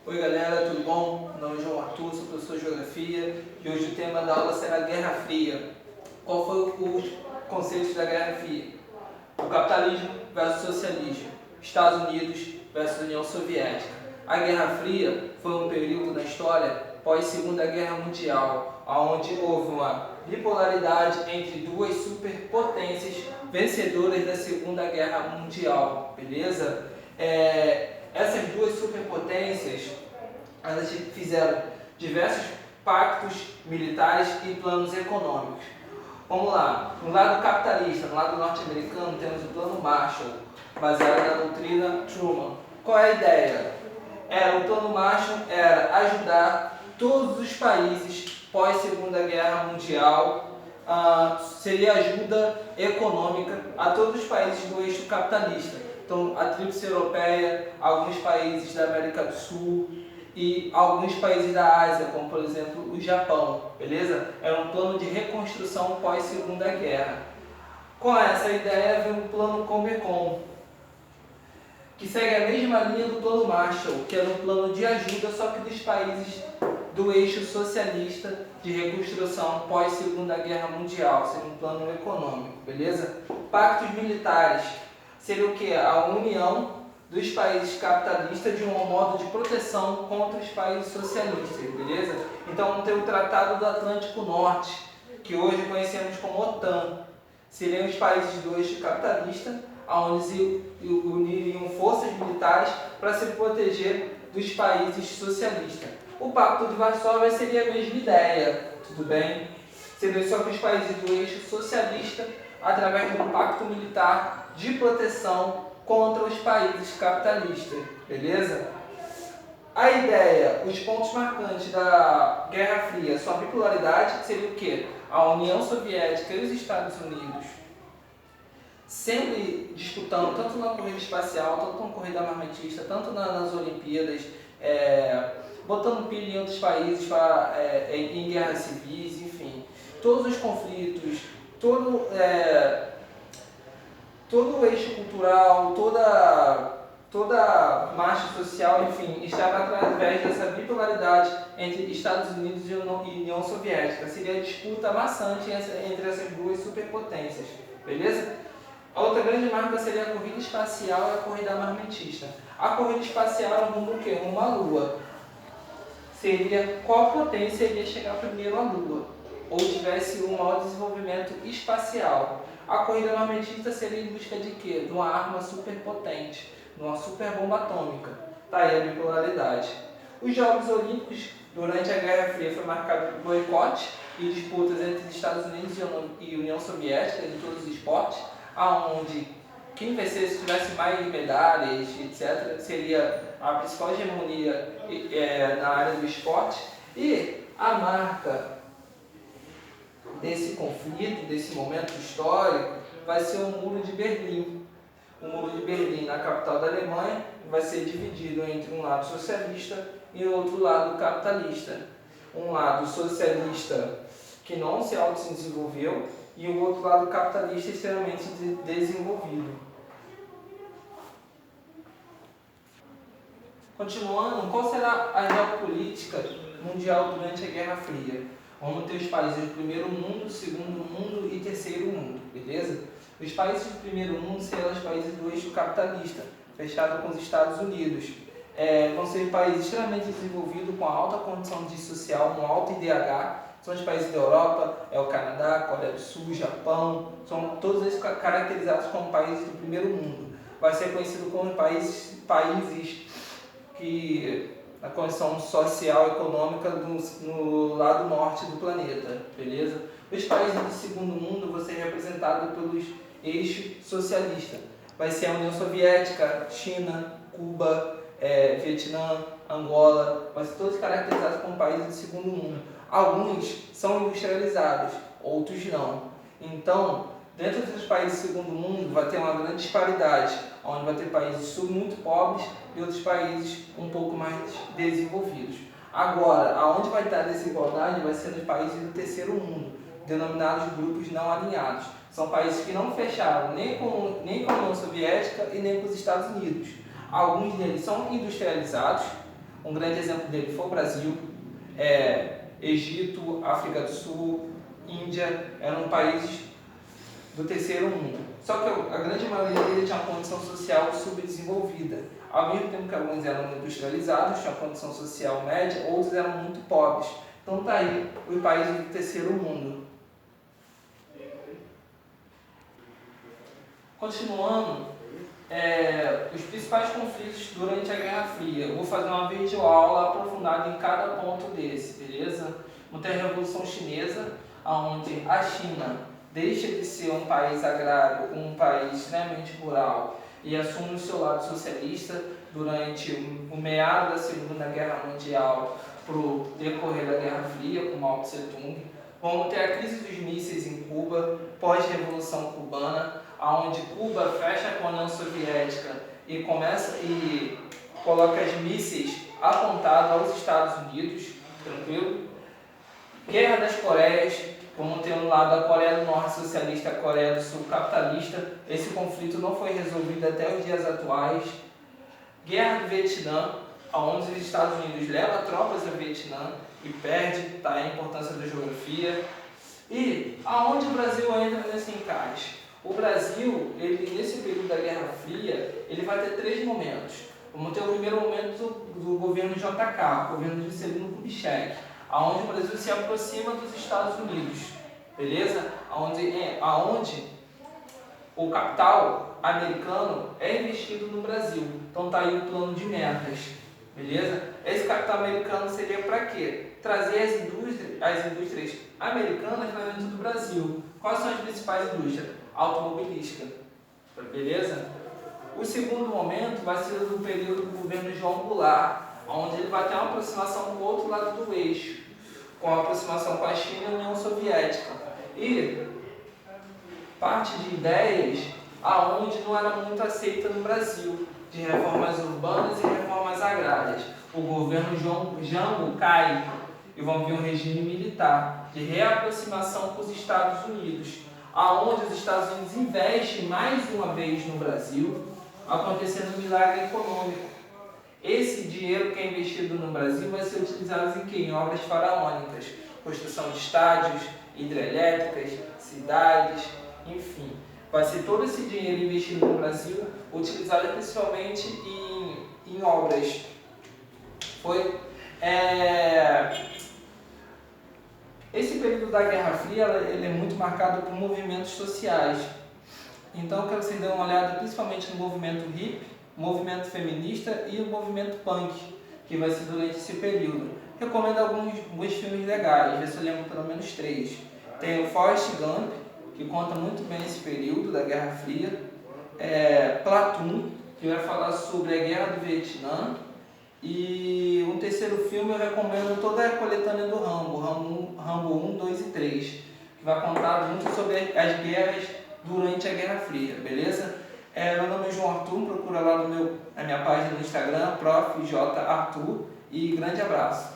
Oi galera, tudo bom? Meu nome é João Arthur, sou professor de Geografia e hoje o tema da aula será Guerra Fria. Qual foi os conceitos da Guerra Fria? O capitalismo versus o socialismo, Estados Unidos versus a União Soviética. A Guerra Fria foi um período na história pós-Segunda Guerra Mundial, onde houve uma bipolaridade entre duas superpotências vencedoras da Segunda Guerra Mundial, beleza? Essas duas superpotências, elas fizeram diversos pactos militares e planos econômicos. Vamos lá, no lado capitalista, no lado norte-americano, temos o Plano Marshall, baseado na doutrina Truman. Qual é a ideia? O Plano Marshall era ajudar todos os países pós-Segunda Guerra Mundial, seria ajuda econômica a todos os países do eixo capitalista. Então, a Tríplice Europeia, alguns países da América do Sul e alguns países da Ásia, como por exemplo o Japão, beleza? Era um plano de reconstrução pós-Segunda Guerra. Com essa ideia veio o Plano Comecon, que segue a mesma linha do Plano Marshall, que era um plano de ajuda, só que dos países do eixo socialista de reconstrução pós-Segunda Guerra Mundial, seria um plano econômico, beleza? Pactos militares seria o que? A união dos países capitalistas de um modo de proteção contra os países socialistas, beleza? Então tem o Tratado do Atlântico Norte, que hoje conhecemos como OTAN. Seriam os países do eixo capitalista, onde se uniriam forças militares para se proteger dos países socialistas. O Pacto de Varsóvia seria a mesma ideia, tudo bem? Seria só que os países do eixo socialista, através de um pacto militar de proteção contra os países capitalistas, beleza? A ideia, os pontos marcantes da Guerra Fria, sua bipolaridade seria o quê? A União Soviética e os Estados Unidos sempre disputando, tanto na corrida espacial, tanto na corrida armamentista, tanto nas Olimpíadas, botando pilha em outros países em guerras civis, enfim. Todos os conflitos, todo o eixo cultural, toda marcha social, enfim, estava através dessa bipolaridade entre Estados Unidos e União Soviética. Seria a disputa maçante entre essas duas superpotências, beleza? A outra grande marca seria a corrida espacial e a corrida armamentista. A corrida espacial era rumo o quê? Rumo à Lua. Seria qual potência iria chegar primeiro à Lua, ou tivesse um maior desenvolvimento espacial. A corrida armamentista seria em busca de quê? De uma arma superpotente, de uma superbomba atômica. Tá aí a bipolaridade. Os Jogos Olímpicos, durante a Guerra Fria, foi marcado por boicote e disputas entre Estados Unidos e União Soviética em todos os esportes, aonde quem vencesse tivesse mais medalhas, etc., seria a principal hegemonia na área do esporte. E a marca desse conflito, desse momento histórico, vai ser o Muro de Berlim. O Muro de Berlim, na capital da Alemanha, vai ser dividido entre um lado socialista e outro lado capitalista. Um lado socialista que não se autodesenvolveu e o outro lado capitalista extremamente desenvolvido. Continuando, qual será a geopolítica mundial durante a Guerra Fria? Vamos ter os países do primeiro mundo, segundo mundo e terceiro mundo, beleza? Os países do primeiro mundo serão os países do eixo capitalista, fechado com os Estados Unidos. Vão ser países extremamente desenvolvidos, com alta condição social, um alto IDH. São os países da Europa, o Canadá, Coreia do Sul, Japão, são todos eles caracterizados como países do primeiro mundo. Vai ser conhecido como países que a condição social e econômica no lado norte do planeta, beleza? Os países do segundo mundo vão ser representados pelos eixos socialistas. Vai ser a União Soviética, China, Cuba, Vietnã, Angola, vai ser todos caracterizados como países do segundo mundo. Alguns são industrializados, outros não. Então, dentro dos países do segundo mundo vai ter uma grande disparidade, onde vai ter países muito pobres e outros países um pouco mais desenvolvidos. Agora, aonde vai estar a desigualdade vai ser nos países do terceiro mundo, denominados grupos não alinhados. São países que não fecharam nem com a União Soviética e nem com os Estados Unidos. Alguns deles são industrializados, Um grande exemplo dele foi o Brasil, Egito, África do Sul, Índia, eram países do terceiro mundo. Só que a grande maioria deles tinha uma condição social subdesenvolvida. Ao mesmo tempo que alguns eram industrializados, tinham condição social média, outros eram muito pobres. Então está aí os países do terceiro mundo. Continuando, os principais conflitos durante a Guerra Fria. Eu vou fazer uma videoaula aprofundada em cada ponto desse, beleza? Vamos ter a Revolução Chinesa, onde a China deixa de ser um país agrário, um país extremamente rural, e assume o seu lado socialista durante o meado da Segunda Guerra Mundial para o decorrer da Guerra Fria, com Mao Tse Tung. Vamos ter a crise dos mísseis em Cuba, pós-Revolução Cubana, onde Cuba fecha com a União Soviética e coloca os mísseis apontados aos Estados Unidos, tranquilo? Guerra das Coreias, como tem um lado a Coreia do Norte socialista e a Coreia do Sul capitalista. Esse conflito não foi resolvido até os dias atuais. Guerra do Vietnã, onde os Estados Unidos levam tropas ao Vietnã e perde, tá, a importância da geografia. E aonde o Brasil entra nesse encaixe? O Brasil, nesse período da Guerra Fria, ele vai ter 3 momentos. Vamos ter o primeiro momento do governo JK, o governo de Juscelino Kubitschek, aonde o Brasil se aproxima dos Estados Unidos, beleza? Aonde o capital americano é investido no Brasil. Então tá aí o plano de metas, beleza? Esse capital americano seria para quê? Trazer as indústrias americanas para dentro do Brasil. Quais são as principais indústrias? Automobilística, beleza? O segundo momento vai ser do período do governo João Goulart, onde ele vai ter uma aproximação com o outro lado do eixo, com a aproximação com a China e a União Soviética. E parte de ideias aonde não era muito aceita no Brasil, de reformas urbanas e reformas agrárias. O governo Jango cai e vão vir um regime militar de reaproximação com os Estados Unidos, aonde os Estados Unidos investem mais uma vez no Brasil, acontecendo um milagre econômico. Esse dinheiro que é investido no Brasil vai ser utilizado em quê? Em obras faraônicas, construção de estádios, hidrelétricas, cidades, enfim. Vai ser todo esse dinheiro investido no Brasil utilizado principalmente em obras. Esse período da Guerra Fria ele é muito marcado por movimentos sociais. Então eu quero que vocês dêem uma olhada principalmente no movimento hippie, movimento feminista e o movimento punk, que vai ser durante esse período. Recomendo alguns filmes legais, ver se eu lembro pelo menos 3. Tem o Forrest Gump, que conta muito bem esse período da Guerra Fria. Platoon, que vai falar sobre a Guerra do Vietnã. E um terceiro filme eu recomendo toda a coletânea do Rambo 1, 2 e 3, que vai contar muito sobre as guerras durante a Guerra Fria, beleza? Meu nome é João Arthur, procura lá na minha página no Instagram, Prof. J. Arthur, e grande abraço.